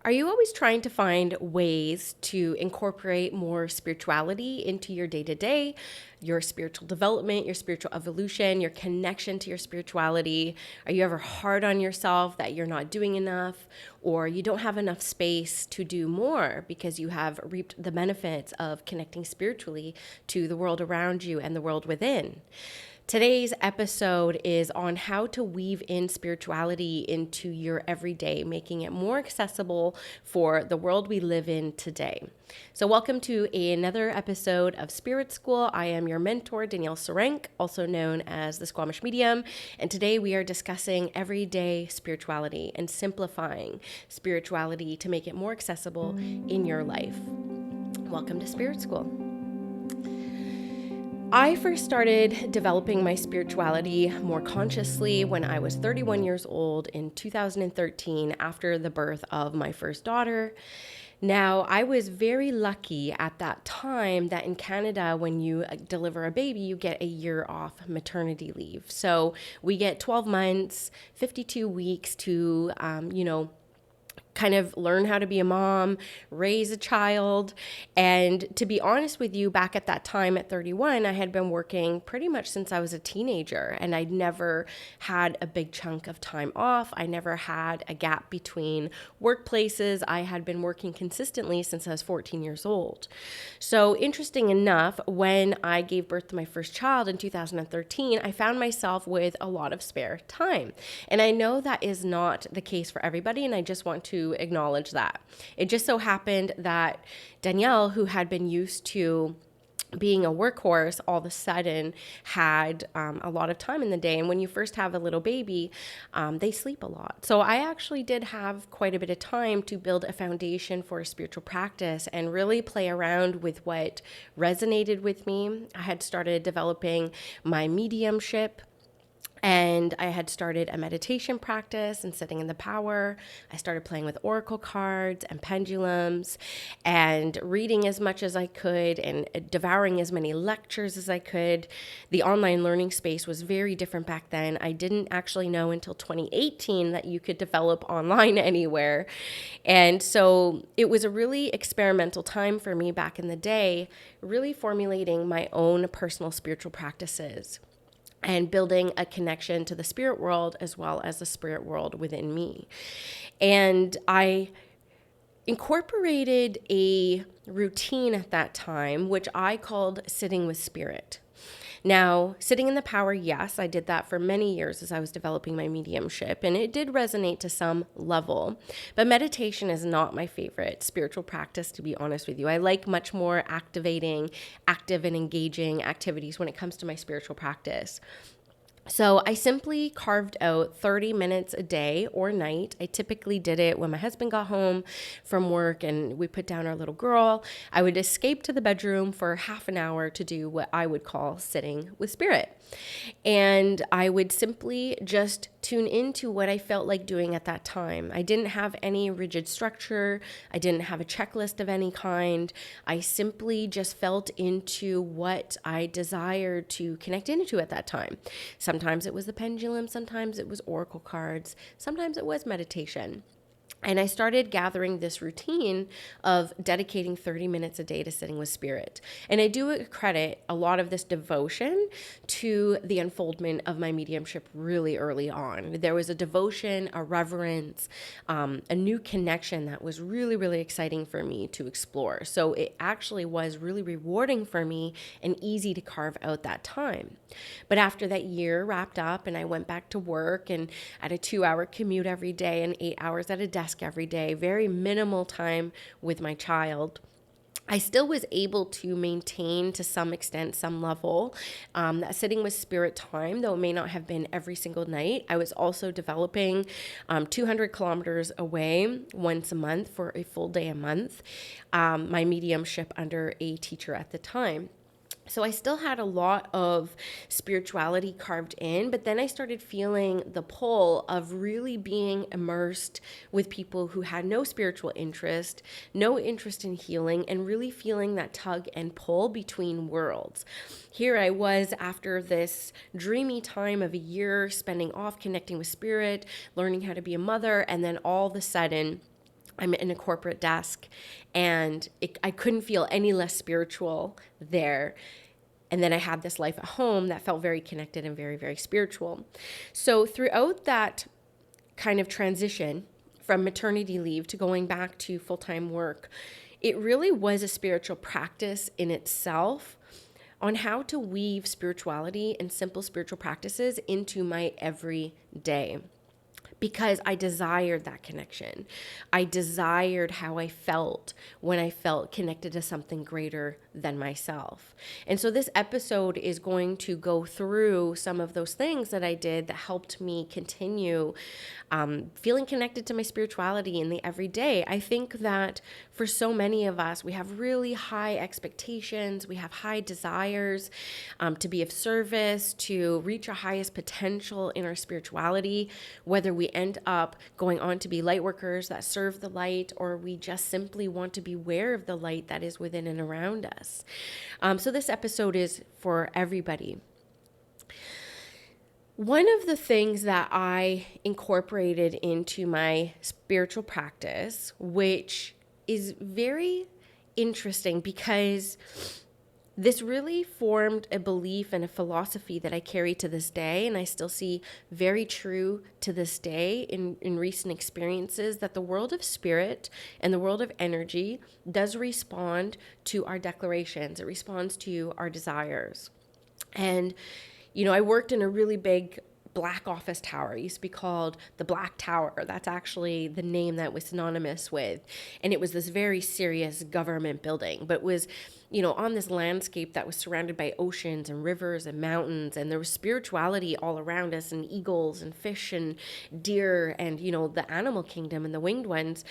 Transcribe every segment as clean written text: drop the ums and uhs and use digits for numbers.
Are you always trying to find ways to incorporate more spirituality into your day to day, your spiritual development, your spiritual evolution, your connection to your spirituality? Are you ever hard on yourself that you're not doing enough, or you don't have enough space to do more because you have reaped the benefits of connecting spiritually to the world around you and the world within? Today's episode is on how to weave in spirituality into your everyday, making it more accessible for the world we live in today. So, welcome to another episode of Spirit School. I am your mentor, Danielle Sarenk, also known as the Squamish Medium. And today we are discussing everyday spirituality and simplifying spirituality to make it more accessible in your life. Welcome to Spirit School. I first started developing my spirituality more consciously when I was 31 years old in 2013 after the birth of my first daughter. Now, I was very lucky at that time that in Canada, when you deliver a baby, you get a year off maternity leave. So we get 12 months, 52 weeks to, kind of learn how to be a mom, raise a child. And to be honest with you, back at that time at 31, I had been working pretty much since I was a teenager, and I'd never had a big chunk of time off. I never had a gap between workplaces. I had been working consistently since I was 14 years old. So interesting enough, when I gave birth to my first child in 2013, I found myself with a lot of spare time. And I know that is not the case for everybody, and I just want to acknowledge that. It just so happened that Danielle, who had been used to being a workhorse, all of a sudden had a lot of time in the day. And when you first have a little baby, they sleep a lot. So I actually did have quite a bit of time to build a foundation for a spiritual practice and really play around with what resonated with me. I had started developing my mediumship, and I had started a meditation practice and sitting in the power. I started playing with oracle cards and pendulums and reading as much as I could and devouring as many lectures as I could. The online learning space was very different back then. I didn't actually know until 2018 that you could develop online anywhere. And so it was a really experimental time for me back in the day, really formulating my own personal spiritual practices and building a connection to the spirit world as well as the spirit world within me. And I incorporated a routine at that time, which I called sitting with spirit. Now, sitting in the power, yes, I did that for many years as I was developing my mediumship, and it did resonate to some level. But meditation is not my favorite spiritual practice, to be honest with you. I like much more activating, active and engaging activities when it comes to my spiritual practice. So I simply carved out 30 minutes a day or night. I typically did it when my husband got home from work and we put down our little girl. I would escape to the bedroom for half an hour to do what I would call sitting with spirit. And I would simply just tune into what I felt like doing at that time. I didn't have any rigid structure. I didn't have a checklist of any kind. I simply just felt into what I desired to connect into at that time. Sometimes it was the pendulum, sometimes it was oracle cards, sometimes it was meditation. And I started gathering this routine of dedicating 30 minutes a day to sitting with spirit. And I do credit a lot of this devotion to the unfoldment of my mediumship really early on. There was a devotion, a reverence, a new connection that was really, really exciting for me to explore. So it actually was really rewarding for me and easy to carve out that time. But after that year wrapped up and I went back to work and at a 2-hour commute every day and 8 hours at a desk every day, very minimal time with my child, I still was able to maintain to some extent, some level, that sitting with spirit time, though it may not have been every single night. I was also developing 200 kilometers away once a month for a full day a month, my mediumship under a teacher at the time. So I still had a lot of spirituality carved in, but then I started feeling the pull of really being immersed with people who had no spiritual interest, no interest in healing, and really feeling that tug and pull between worlds. Here I was after this dreamy time of a year spending off connecting with spirit, learning how to be a mother, and then all of a sudden I'm in a corporate desk, and I couldn't feel any less spiritual there. And then I had this life at home that felt very connected and very, very spiritual. So throughout that kind of transition from maternity leave to going back to full-time work, it really was a spiritual practice in itself on how to weave spirituality and simple spiritual practices into my everyday, because I desired that connection. I desired how I felt when I felt connected to something greater than myself. And so this episode is going to go through some of those things that I did that helped me continue feeling connected to my spirituality in the everyday. I think that for so many of us, we have really high expectations. We have high desires to be of service, to reach our highest potential in our spirituality, whether we end up going on to be light workers that serve the light, or we just simply want to be aware of the light that is within and around us. So this episode is for everybody. One of the things that I incorporated into my spiritual practice, which is very interesting because this really formed a belief and a philosophy that I carry to this day, and I still see very true to this day in recent experiences, that the world of spirit and the world of energy does respond to our declarations. It responds to our desires. And I worked in a really big black office tower. It used to be called the Black Tower. That's actually the name that was synonymous with. And it was this very serious government building, but it was, on this landscape that was surrounded by oceans and rivers and mountains. And there was spirituality all around us, and eagles and fish and deer and, the animal kingdom and the winged ones.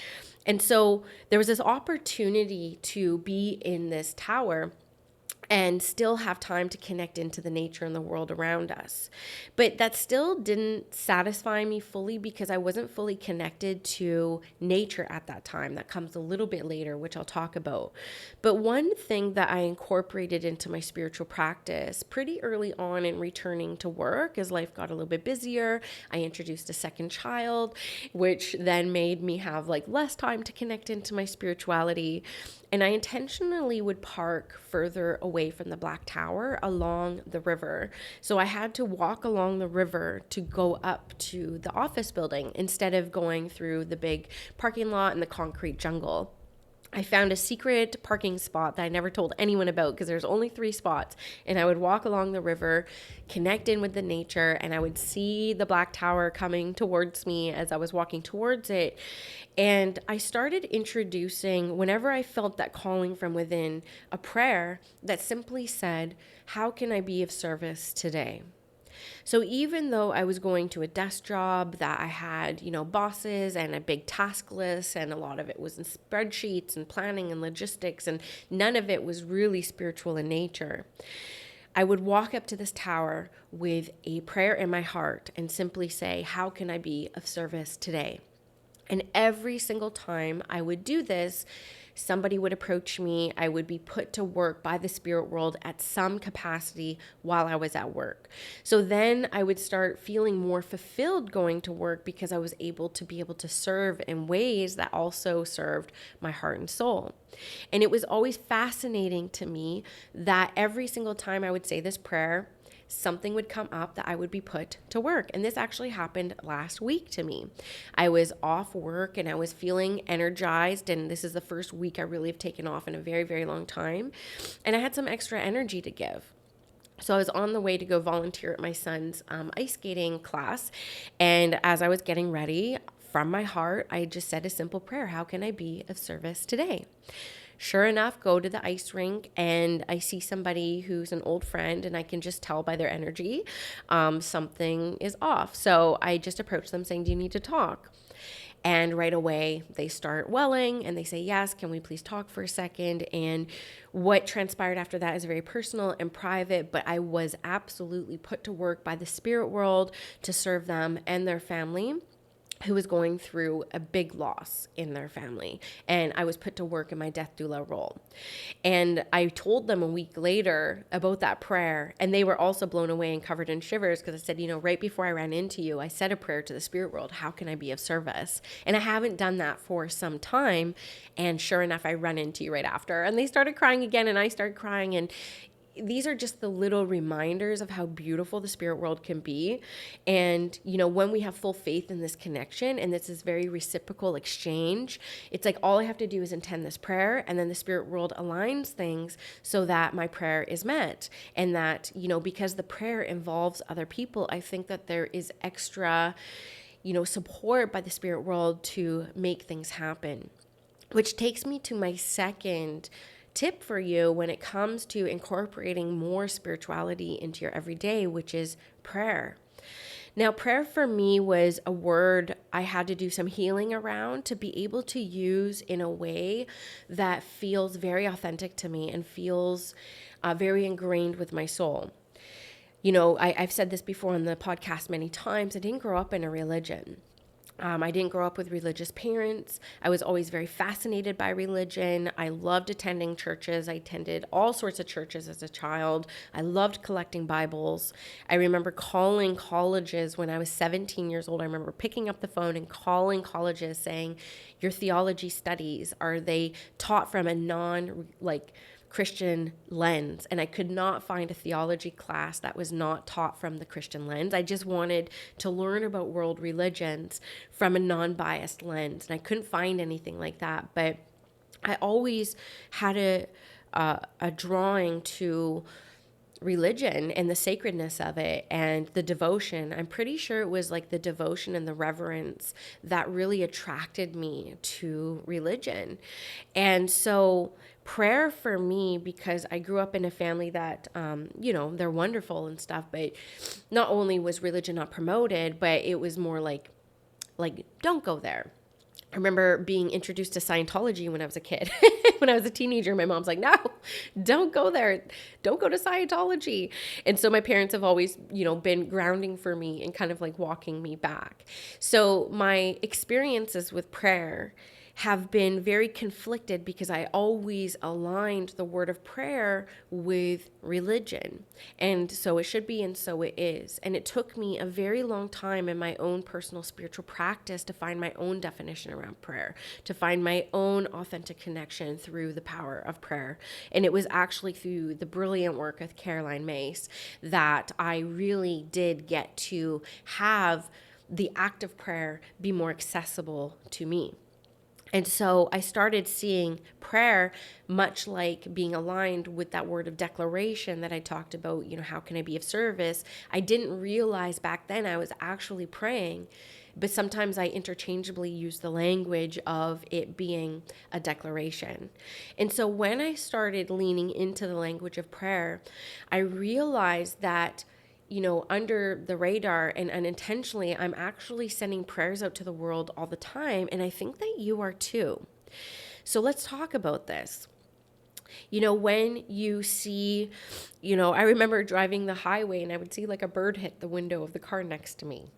And so there was this opportunity to be in this tower and still have time to connect into the nature and the world around us. But that still didn't satisfy me fully, because I wasn't fully connected to nature at that time. That comes a little bit later, which I'll talk about. But one thing that I incorporated into my spiritual practice pretty early on in returning to work, as life got a little bit busier, I introduced a second child, which then made me have less time to connect into my spirituality. And I intentionally would park further away from the Black Tower along the river. So I had to walk along the river to go up to the office building instead of going through the big parking lot and the concrete jungle. I found a secret parking spot that I never told anyone about, because there's only 3 spots. And I would walk along the river, connect in with the nature, and I would see the Black Tower coming towards me as I was walking towards it. And I started introducing, whenever I felt that calling from within, a prayer that simply said, "How can I be of service today?" So even though I was going to a desk job that I had, bosses and a big task list, and a lot of it was in spreadsheets and planning and logistics, and none of it was really spiritual in nature, I would walk up to this tower with a prayer in my heart and simply say, "How can I be of service today?" And every single time I would do this, somebody would approach me. I would be put to work by the spirit world at some capacity while I was at work. So then I would start feeling more fulfilled going to work, because I was able to serve in ways that also served my heart and soul. And it was always fascinating to me that every single time I would say this prayer, something would come up that I would be put to work. And this actually happened last week to me. I was off work and I was feeling energized. And this is the first week I really have taken off in a very, very long time. And I had some extra energy to give. So I was on the way to go volunteer at my son's ice skating class. And as I was getting ready, from my heart, I just said a simple prayer: "How can I be of service today?" Sure enough, go to the ice rink and I see somebody who's an old friend, and I can just tell by their energy something is off. So I just approach them saying, "Do you need to talk?" And right away they start welling and they say, "Yes, can we please talk for a second?" And what transpired after that is very personal and private, but I was absolutely put to work by the spirit world to serve them and their family who was going through a big loss in their family. And I was put to work in my death doula role. And I told them a week later about that prayer, and they were also blown away and covered in shivers, because I said, right before I ran into you, I said a prayer to the spirit world. How can I be of service? And I haven't done that for some time. And sure enough, I run into you right after. And they started crying again, and I started crying. And these are just the little reminders of how beautiful the spirit world can be. And, when we have full faith in this connection and this is very reciprocal exchange, it's like all I have to do is intend this prayer, and then the spirit world aligns things so that my prayer is met. And that, because the prayer involves other people, I think that there is extra, support by the spirit world to make things happen. Which takes me to my second tip for you when it comes to incorporating more spirituality into your everyday, which is prayer. Now, prayer for me was a word I had to do some healing around to be able to use in a way that feels very authentic to me and feels very ingrained with my soul. I've said this before on the podcast many times. I didn't grow up in a religion. I didn't grow up with religious parents. I was always very fascinated by religion. I loved attending churches. I attended all sorts of churches as a child. I loved collecting Bibles. I remember calling colleges when I was 17 years old. I remember picking up the phone and calling colleges saying, your theology studies, are they taught from a Christian lens? And I could not find a theology class that was not taught from the Christian lens. I just wanted to learn about world religions from a non-biased lens, and I couldn't find anything like that. But I always had a drawing to religion and the sacredness of it and the devotion. I'm pretty sure it was like the devotion and the reverence that really attracted me to religion. And so prayer for me, because I grew up in a family that, they're wonderful and stuff, but not only was religion not promoted, but it was more like, don't go there. I remember being introduced to Scientology when I was a kid. When I was a teenager, my mom's like, no, don't go there. Don't go to Scientology. And so my parents have always, been grounding for me and kind of like walking me back. So my experiences with prayer have been very conflicted because I always aligned the word of prayer with religion. And so it should be, and so it is. And it took me a very long time in my own personal spiritual practice to find my own definition around prayer, to find my own authentic connection through the power of prayer. And it was actually through the brilliant work of Caroline Myss that I really did get to have the act of prayer be more accessible to me. And so I started seeing prayer much like being aligned with that word of declaration that I talked about, how can I be of service? I didn't realize back then I was actually praying, but sometimes I interchangeably use the language of it being a declaration. And so when I started leaning into the language of prayer, I realized that under the radar and unintentionally, I'm actually sending prayers out to the world all the time. And I think that you are too. So let's talk about this. When you see, I remember driving the highway and I would see like a bird hit the window of the car next to me.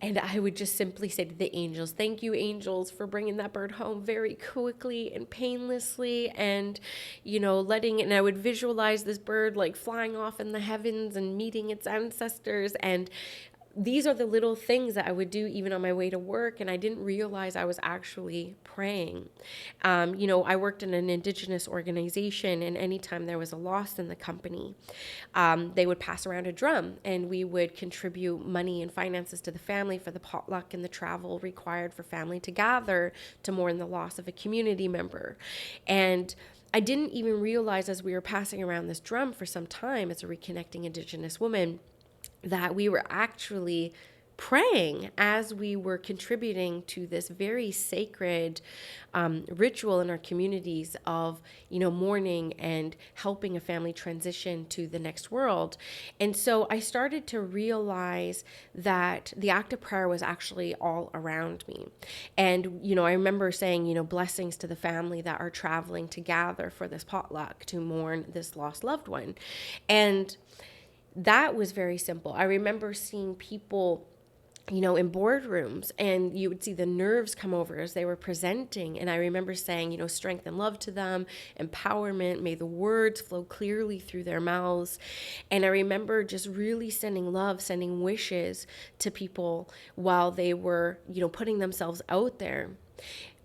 And I would just simply say to the angels, thank you, angels, for bringing that bird home very quickly and painlessly and, and I would visualize this bird like flying off in the heavens and meeting its ancestors. And these are the little things that I would do even on my way to work, and I didn't realize I was actually praying. I worked in an Indigenous organization, and anytime there was a loss in the company, they would pass around a drum, and we would contribute money and finances to the family for the potluck and the travel required for family to gather to mourn the loss of a community member. And I didn't even realize as we were passing around this drum for some time as a reconnecting Indigenous woman that we were actually praying as we were contributing to this very sacred ritual in our communities of, mourning and helping a family transition to the next world. And so I started to realize that the act of prayer was actually all around me. And, I remember saying, blessings to the family that are traveling to gather for this potluck to mourn this lost loved one. And that was very simple. I remember seeing people in boardrooms, and you would see the nerves come over as they were presenting. And I remember saying, strength and love to them, empowerment, may the words flow clearly through their mouths. And I remember just really sending love, sending wishes to people while they were, putting themselves out there.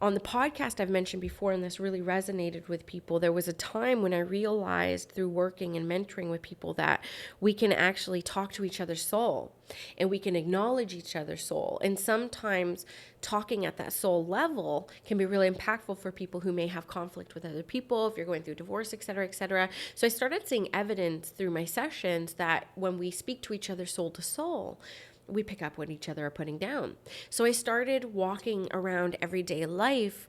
On the podcast I've mentioned before, and this really resonated with people, there was a time when I realized through working and mentoring with people that we can actually talk to each other's soul and we can acknowledge each other's soul. And sometimes talking at that soul level can be really impactful for people who may have conflict with other people, if you're going through divorce, et cetera, et cetera. So I started seeing evidence through my sessions that when we speak to each other soul to soul, we pick up what each other are putting down. So I started walking around everyday life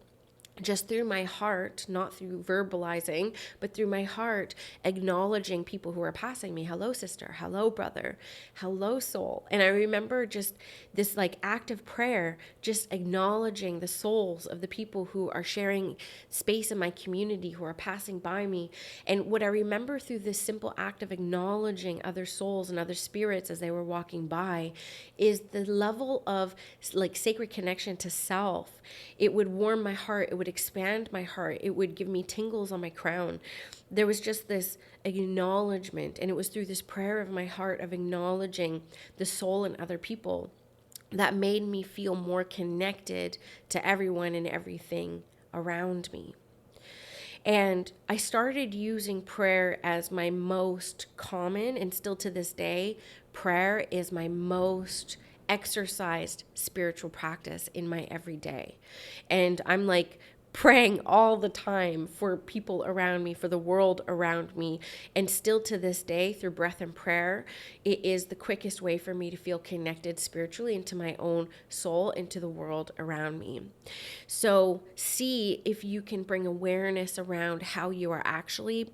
just through my heart, not through verbalizing, but through my heart, acknowledging people who are passing me. Hello, sister. Hello, brother. Hello, soul. And I remember just this act of prayer, just acknowledging the souls of the people who are sharing space in my community, who are passing by me. And what I remember through this simple act of acknowledging other souls and other spirits as they were walking by is the level of sacred connection to self. It would warm my heart. It would expand my heart. It would give me tingles on my crown. There was just this acknowledgement, and it was through this prayer of my heart of acknowledging the soul in other people that made me feel more connected to everyone and everything around me. And I started using prayer as my most common, and still to this day, prayer is my most exercised spiritual practice in my everyday. And I'm praying all the time for people around me, for the world around me. And still to this day, through breath and prayer, it is the quickest way for me to feel connected spiritually into my own soul, into the world around me. So see if you can bring awareness around how you are actually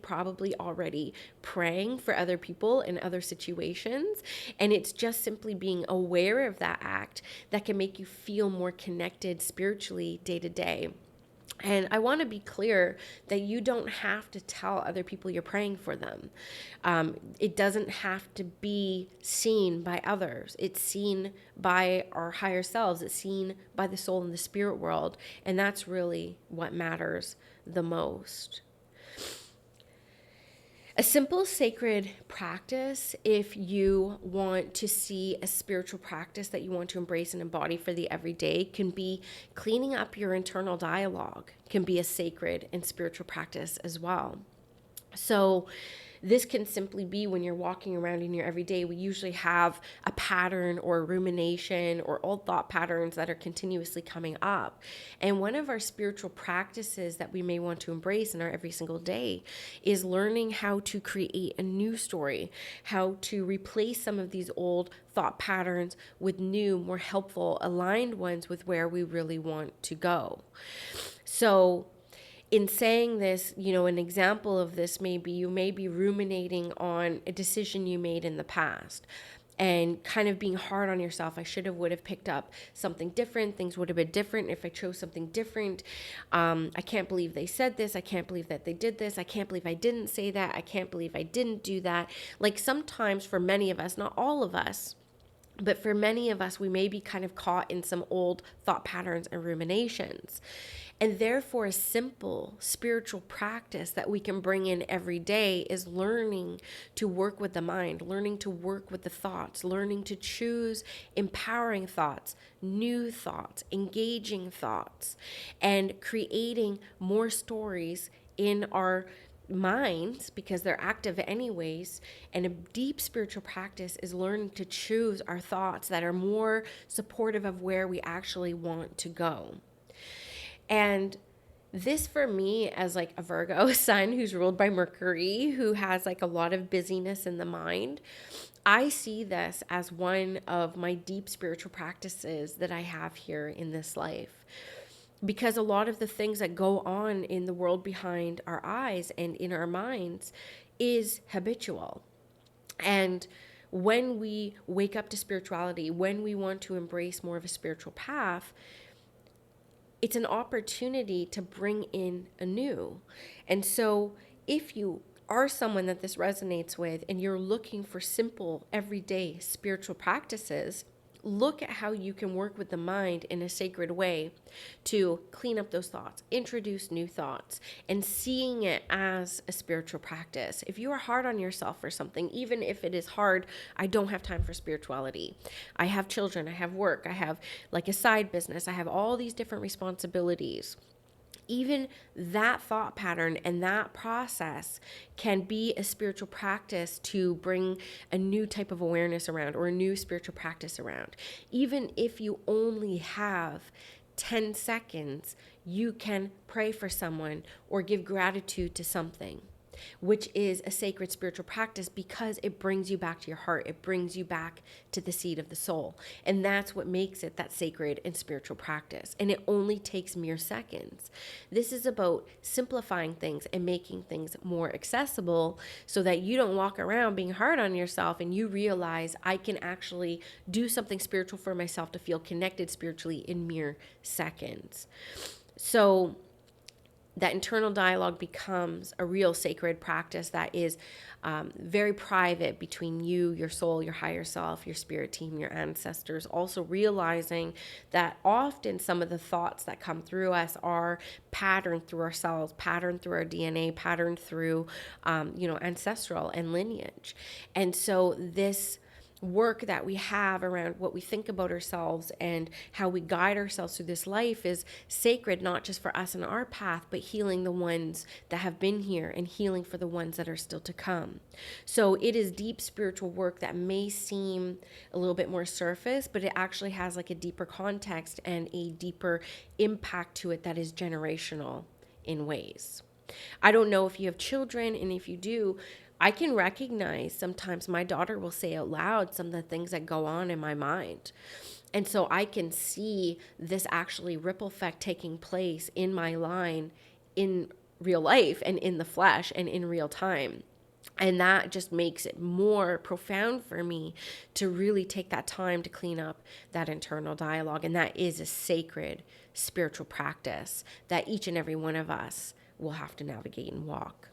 probably already praying for other people in other situations. And it's just simply being aware of that act that can make you feel more connected spiritually day to day. And I want to be clear that you don't have to tell other people you're praying for them. It doesn't have to be seen by others. It's seen by our higher selves. It's seen by the soul in the spirit world. And that's really what matters the most. A simple sacred practice, if you want to see a spiritual practice that you want to embrace and embody for the everyday, can be cleaning up your internal dialogue, can be a sacred and spiritual practice as well. So this can simply be when you're walking around in your everyday, we usually have a pattern or a rumination or old thought patterns that are continuously coming up. And one of our spiritual practices that we may want to embrace in our every single day is learning how to create a new story, how to replace some of these old thought patterns with new, more helpful, aligned ones with where we really want to go. So in saying this, an example of this may be you may be ruminating on a decision you made in the past and kind of being hard on yourself. I would have picked up something different. Things would have been different if I chose something different. I can't believe they said this. I can't believe that they did this. I can't believe I didn't say that. I can't believe I didn't do that. Sometimes for many of us, not all of us, but for many of us, we may be kind of caught in some old thought patterns and ruminations. And therefore, a simple spiritual practice that we can bring in every day is learning to work with the mind, learning to work with the thoughts, learning to choose empowering thoughts, new thoughts, engaging thoughts, and creating more stories in our minds because they're active anyways. And a deep spiritual practice is learning to choose our thoughts that are more supportive of where we actually want to go. And this for me, as a Virgo sun who's ruled by Mercury, who has a lot of busyness in the mind, I see this as one of my deep spiritual practices that I have here in this life. Because a lot of the things that go on in the world behind our eyes and in our minds is habitual. And when we wake up to spirituality, when we want to embrace more of a spiritual path, it's an opportunity to bring in a new. And so if you are someone that this resonates with and you're looking for simple, everyday spiritual practices, look at how you can work with the mind in a sacred way to clean up those thoughts, introduce new thoughts, and seeing it as a spiritual practice. If you are hard on yourself for something, even if it is hard, I don't have time for spirituality. I have children, I have work, I have like a side business, I have all these different responsibilities. Even that thought pattern and that process can be a spiritual practice to bring a new type of awareness around, or a new spiritual practice around. Even if you only have 10 seconds, you can pray for someone or give gratitude to something, which is a sacred spiritual practice because it brings you back to your heart. It brings you back to the seat of the soul. And that's what makes it that sacred and spiritual practice. And it only takes mere seconds. This is about simplifying things and making things more accessible so that you don't walk around being hard on yourself, and you realize I can actually do something spiritual for myself to feel connected spiritually in mere seconds. So that internal dialogue becomes a real sacred practice that is very private between you, your soul, your higher self, your spirit team, your ancestors. Also realizing that often some of the thoughts that come through us are patterned through our cells, patterned through our DNA, patterned through, ancestral and lineage. And so this work that we have around what we think about ourselves and how we guide ourselves through this life is sacred, not just for us and our path, but healing the ones that have been here and healing for the ones that are still to come. So it is deep spiritual work that may seem a little bit more surface, but it actually has like a deeper context and a deeper impact to it that is generational in ways. I don't know if you have children, and if you do, I can recognize sometimes my daughter will say out loud some of the things that go on in my mind. And so I can see this actually ripple effect taking place in my line in real life and in the flesh and in real time. And that just makes it more profound for me to really take that time to clean up that internal dialogue. And that is a sacred spiritual practice that each and every one of us will have to navigate and walk.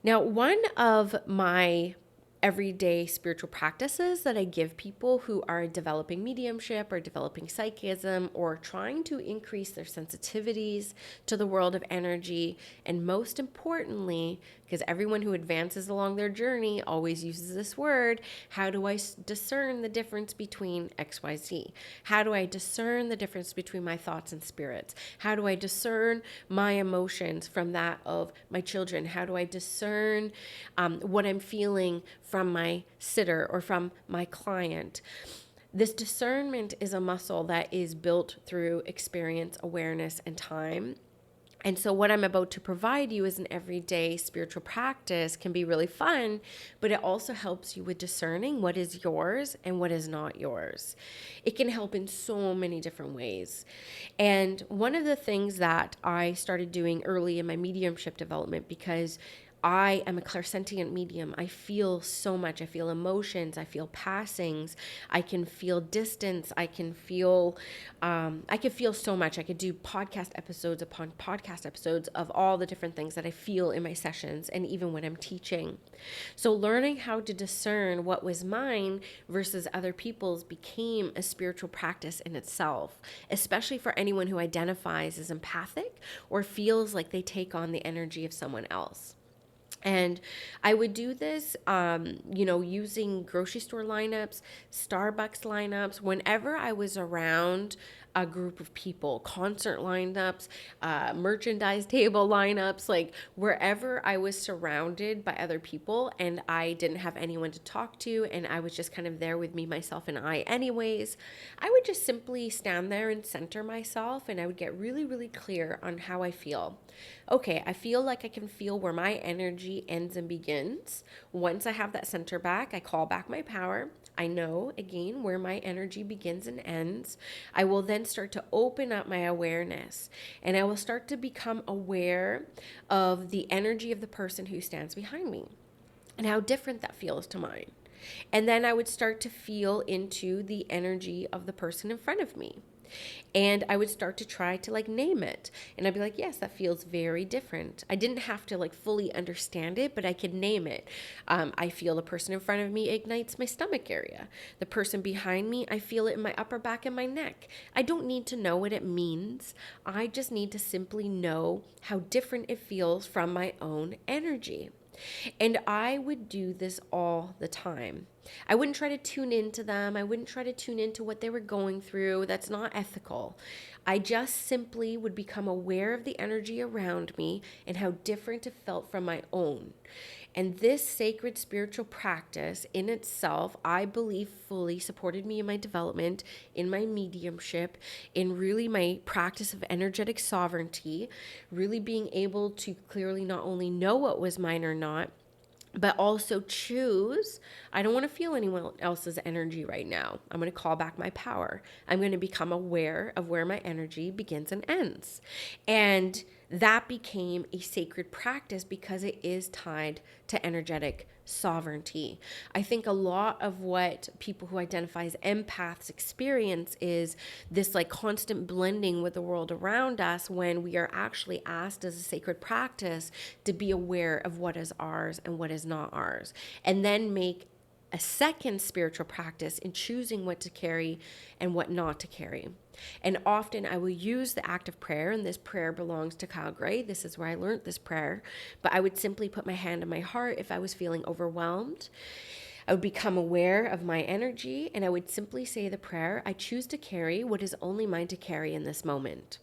Now, one of my everyday spiritual practices that I give people who are developing mediumship or developing psychism or trying to increase their sensitivities to the world of energy, and most importantly, because everyone who advances along their journey always uses this word, how do I discern the difference between XYZ? How do I discern the difference between my thoughts and spirits? How do I discern my emotions from that of my children? How do I discern what I'm feeling from my sitter or from my client? This discernment is a muscle that is built through experience, awareness, and time. And so what I'm about to provide you as an everyday spiritual practice can be really fun, but it also helps you with discerning what is yours and what is not yours. It can help in so many different ways. And one of the things that I started doing early in my mediumship development, because I am a clairsentient medium. I feel so much. I feel emotions. I feel passings. I can feel distance. I can feel so much. I could do podcast episodes upon podcast episodes of all the different things that I feel in my sessions and even when I'm teaching. So learning how to discern what was mine versus other people's became a spiritual practice in itself, especially for anyone who identifies as empathic or feels like they take on the energy of someone else. And I would do this, using grocery store lineups, Starbucks lineups, whenever I was around a group of people, concert lineups, merchandise table lineups, like wherever I was surrounded by other people and I didn't have anyone to talk to and I was just kind of there with me, myself, and I anyways, I would just simply stand there and center myself, and I would get really, really clear on how I feel. Okay, I feel like I can feel where my energy ends and begins. Once I have that center back, I call back my power. I know, again, where my energy begins and ends. I will then start to open up my awareness, and I will start to become aware of the energy of the person who stands behind me and how different that feels to mine. And then I would start to feel into the energy of the person in front of me. And I would start to try to like name it. And I'd be like, yes, that feels very different. I didn't have to like fully understand it, but I could name it. I feel the person in front of me ignites my stomach area. The person behind me, I feel it in my upper back and my neck. I don't need to know what it means. I just need to simply know how different it feels from my own energy. And I would do this all the time. I wouldn't try to tune into them. I wouldn't try to tune into what they were going through. That's not ethical. I just simply would become aware of the energy around me and how different it felt from my own. And this sacred spiritual practice in itself, I believe, fully supported me in my development, in my mediumship, in really my practice of energetic sovereignty, really being able to clearly not only know what was mine or not, but also choose. I don't want to feel anyone else's energy right now. I'm going to call back my power. I'm going to become aware of where my energy begins and ends. And that became a sacred practice because it is tied to energetic sovereignty. I think a lot of what people who identify as empaths experience is this like constant blending with the world around us when we are actually asked as a sacred practice to be aware of what is ours and what is not ours, and then make a second spiritual practice in choosing what to carry and what not to carry. And often I will use the act of prayer, and this prayer belongs to Kyle Gray. This is where I learned this prayer. But I would simply put my hand on my heart if I was feeling overwhelmed. I would become aware of my energy, and I would simply say the prayer, I choose to carry what is only mine to carry in this moment.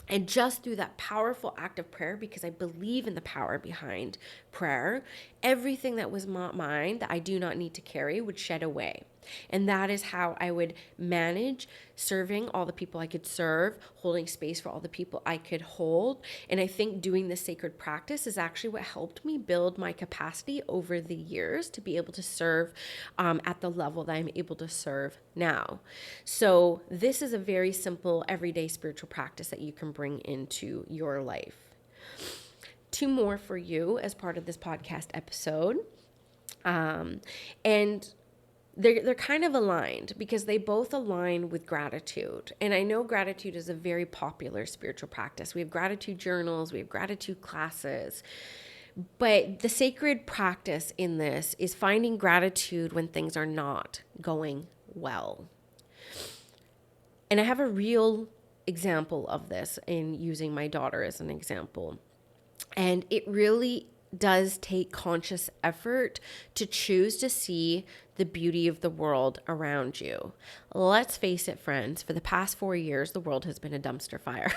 And just through that powerful act of prayer, because I believe in the power behind prayer, everything that was not mine, that I do not need to carry, would shed away. And that is how I would manage serving all the people I could serve, holding space for all the people I could hold. And I think doing this sacred practice is actually what helped me build my capacity over the years to be able to serve at the level that I'm able to serve now. So this is a very simple, everyday spiritual practice that you can bring into your life. Two more for you as part of this podcast episode. And they're kind of aligned because they both align with gratitude. And I know gratitude is a very popular spiritual practice. We have gratitude journals, we have gratitude classes. But the sacred practice in this is finding gratitude when things are not going well. And I have a real example of this in using my daughter as an example. And it really does take conscious effort to choose to see the beauty of the world around you. Let's face it, friends, for the past 4 years, the world has been a dumpster fire.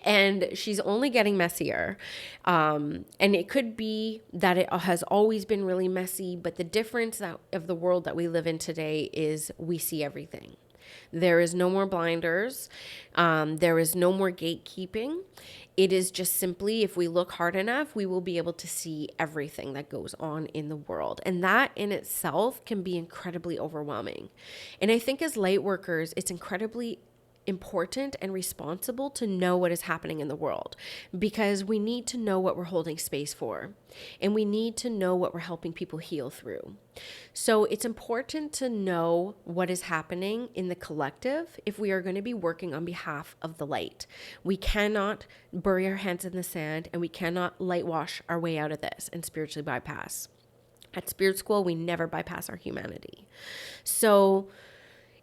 And she's only getting messier. And it could be that it has always been really messy, but the difference of the world that we live in today is we see everything. There is no more blinders. There is no more gatekeeping. It is just simply, if we look hard enough, we will be able to see everything that goes on in the world. And that in itself can be incredibly overwhelming. And I think as light workers, it's incredibly important and responsible to know what is happening in the world, because we need to know what we're holding space for, and we need to know what we're helping people heal through. So it's important to know what is happening in the collective if we are going to be working on behalf of the light. We cannot bury our heads in the sand, and we cannot light wash our way out of this and spiritually bypass. At Spirit School, we never bypass our humanity. So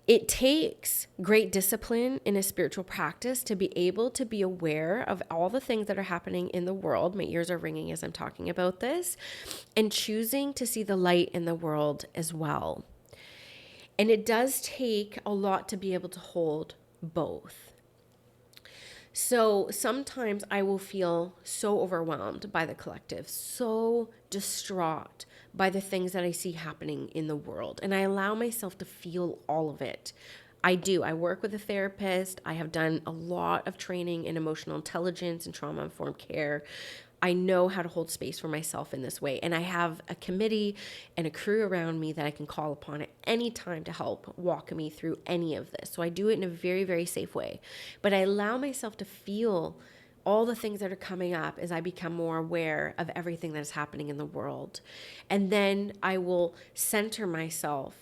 it takes great discipline in a spiritual practice to be able to be aware of all the things that are happening in the world. My ears are ringing as I'm talking about this, and choosing to see the light in the world as well. And it does take a lot to be able to hold both. So sometimes I will feel so overwhelmed by the collective, so distraught by the things that I see happening in the world. And I allow myself to feel all of it. I do. I work with a therapist. I have done a lot of training in emotional intelligence and trauma-informed care. I know how to hold space for myself in this way. And I have a committee and a crew around me that I can call upon at any time to help walk me through any of this. So I do it in a very, very safe way. But I allow myself to feel all the things that are coming up as I become more aware of everything that is happening in the world. And then I will center myself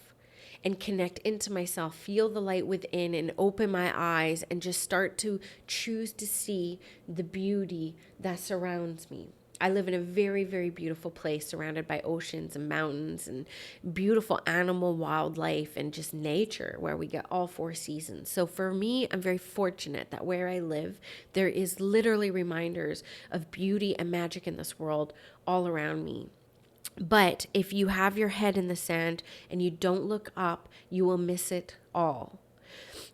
and connect into myself, feel the light within, and open my eyes and just start to choose to see the beauty that surrounds me. I live in a very, very beautiful place surrounded by oceans and mountains and beautiful animal wildlife and just nature where we get all four seasons. So for me, I'm very fortunate that where I live, there is literally reminders of beauty and magic in this world all around me. But if you have your head in the sand and you don't look up, you will miss it all.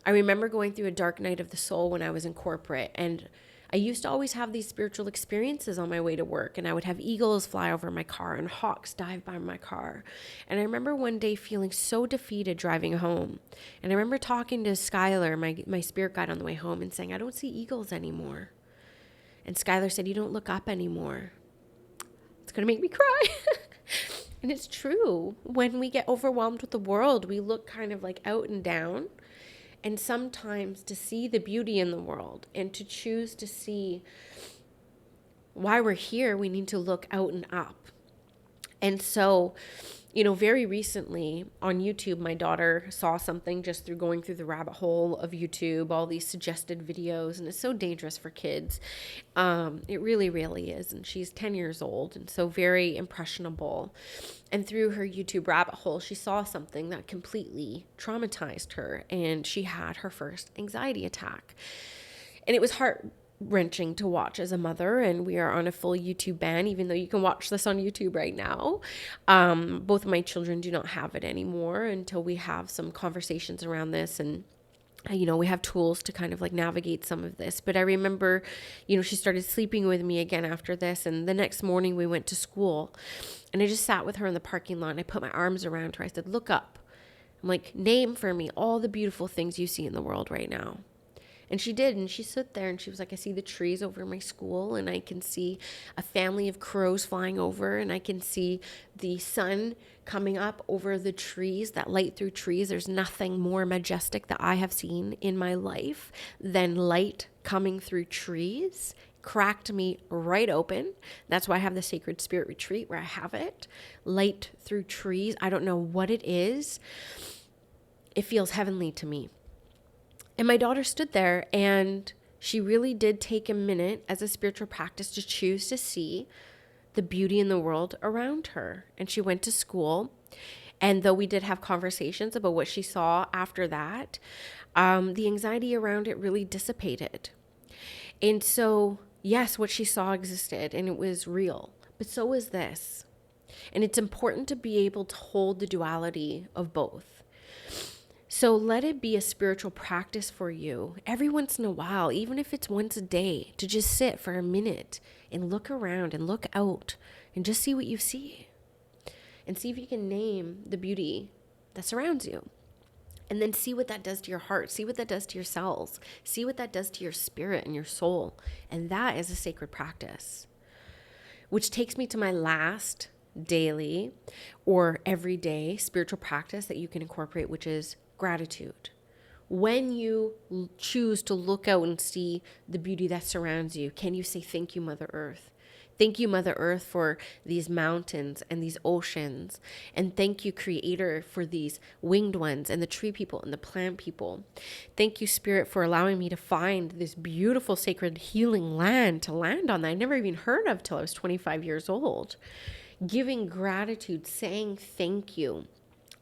I remember going through a dark night of the soul when I was in corporate, and I used to always have these spiritual experiences on my way to work, and I would have eagles fly over my car and hawks dive by my car. And I remember one day feeling so defeated driving home. And I remember talking to Skylar, my spirit guide, on the way home and saying, I don't see eagles anymore. And Skylar said, you don't look up anymore. It's going to make me cry. And it's true. When we get overwhelmed with the world, we look kind of like out and down. And sometimes to see the beauty in the world and to choose to see why we're here, we need to look out and up. And so, very recently on YouTube, my daughter saw something just through going through the rabbit hole of YouTube, all these suggested videos, and it's so dangerous for kids. It really, really is. And she's 10 years old and so very impressionable. And through her YouTube rabbit hole, she saw something that completely traumatized her, and she had her first anxiety attack. And it was heart-wrenching to watch as a mother, and we are on a full YouTube ban, even though you can watch this on YouTube right now. Both of my children do not have it anymore until we have some conversations around this, and we have tools to kind of like navigate some of this. But I remember, she started sleeping with me again after this, and the next morning we went to school, and I just sat with her in the parking lot, and I put my arms around her. I said, look up. I'm like, name for me all the beautiful things you see in the world right now. And she did, and she stood there, and she was like, I see the trees over my school, and I can see a family of crows flying over, and I can see the sun coming up over the trees, that light through trees. There's nothing more majestic that I have seen in my life than light coming through trees. Cracked me right open. That's why I have the Sacred Spirit Retreat where I have it. Light through trees. I don't know what it is. It feels heavenly to me. And my daughter stood there, and she really did take a minute as a spiritual practice to choose to see the beauty in the world around her. And she went to school. And though we did have conversations about what she saw after that, the anxiety around it really dissipated. And so, yes, what she saw existed and it was real, but so is this. And it's important to be able to hold the duality of both. So let it be a spiritual practice for you every once in a while, even if it's once a day, to just sit for a minute and look around and look out and just see what you see. And see if you can name the beauty that surrounds you. And then see what that does to your heart. See what that does to your cells. See what that does to your spirit and your soul. And that is a sacred practice. Which takes me to my last daily or everyday spiritual practice that you can incorporate, which is gratitude. When you choose to look out and see the beauty that surrounds you, can you say, thank you, Mother Earth? Thank you, Mother Earth, for these mountains and these oceans. And thank you, Creator, for these winged ones and the tree people and the plant people. Thank you, Spirit, for allowing me to find this beautiful, sacred, healing land to land on that I never even heard of till I was 25 years old. Giving gratitude, saying thank you.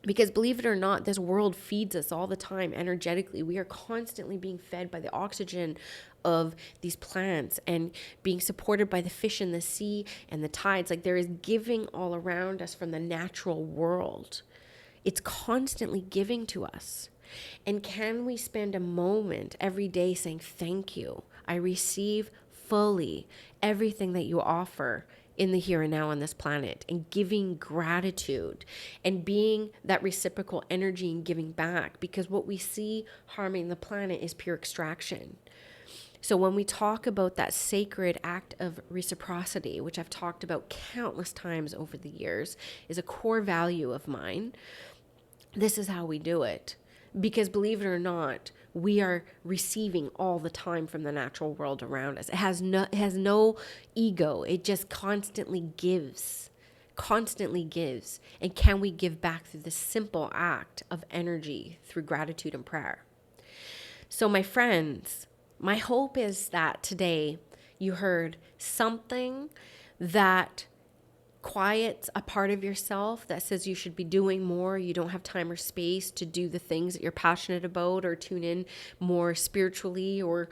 Because believe it or not, this world feeds us all the time energetically. We are constantly being fed by the oxygen of these plants and being supported by the fish in the sea and the tides. Like there is giving all around us from the natural world. It's constantly giving to us. And can we spend a moment every day saying, thank you. I receive fully everything that you offer in the here and now on this planet, and giving gratitude and being that reciprocal energy and giving back, because what we see harming the planet is pure extraction. So when we talk about that sacred act of reciprocity, which I've talked about countless times over the years, is a core value of mine. This is how we do it. Because believe it or not, we are receiving all the time from the natural world around us. It has no ego. It just constantly gives constantly gives? And can we give back through the simple act of energy through gratitude and prayer? So, my friends, my hope is that today you heard something that quiets a part of yourself that says you should be doing more. You don't have time or space to do the things that you're passionate about, or tune in more spiritually, or,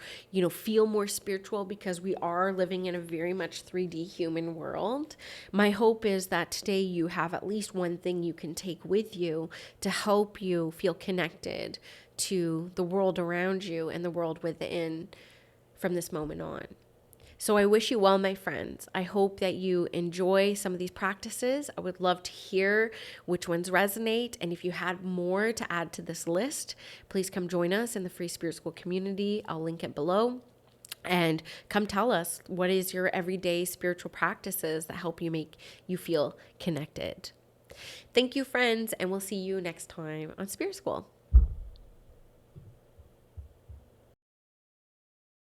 feel more spiritual, because we are living in a very much 3D human world. My hope is that today you have at least one thing you can take with you to help you feel connected to the world around you and the world within from this moment on. So I wish you well, my friends. I hope that you enjoy some of these practices. I would love to hear which ones resonate. And if you had more to add to this list, please come join us in the Free Spirit School community. I'll link it below. And come tell us, what is your everyday spiritual practices that help you make you feel connected? Thank you, friends, and we'll see you next time on Spirit School.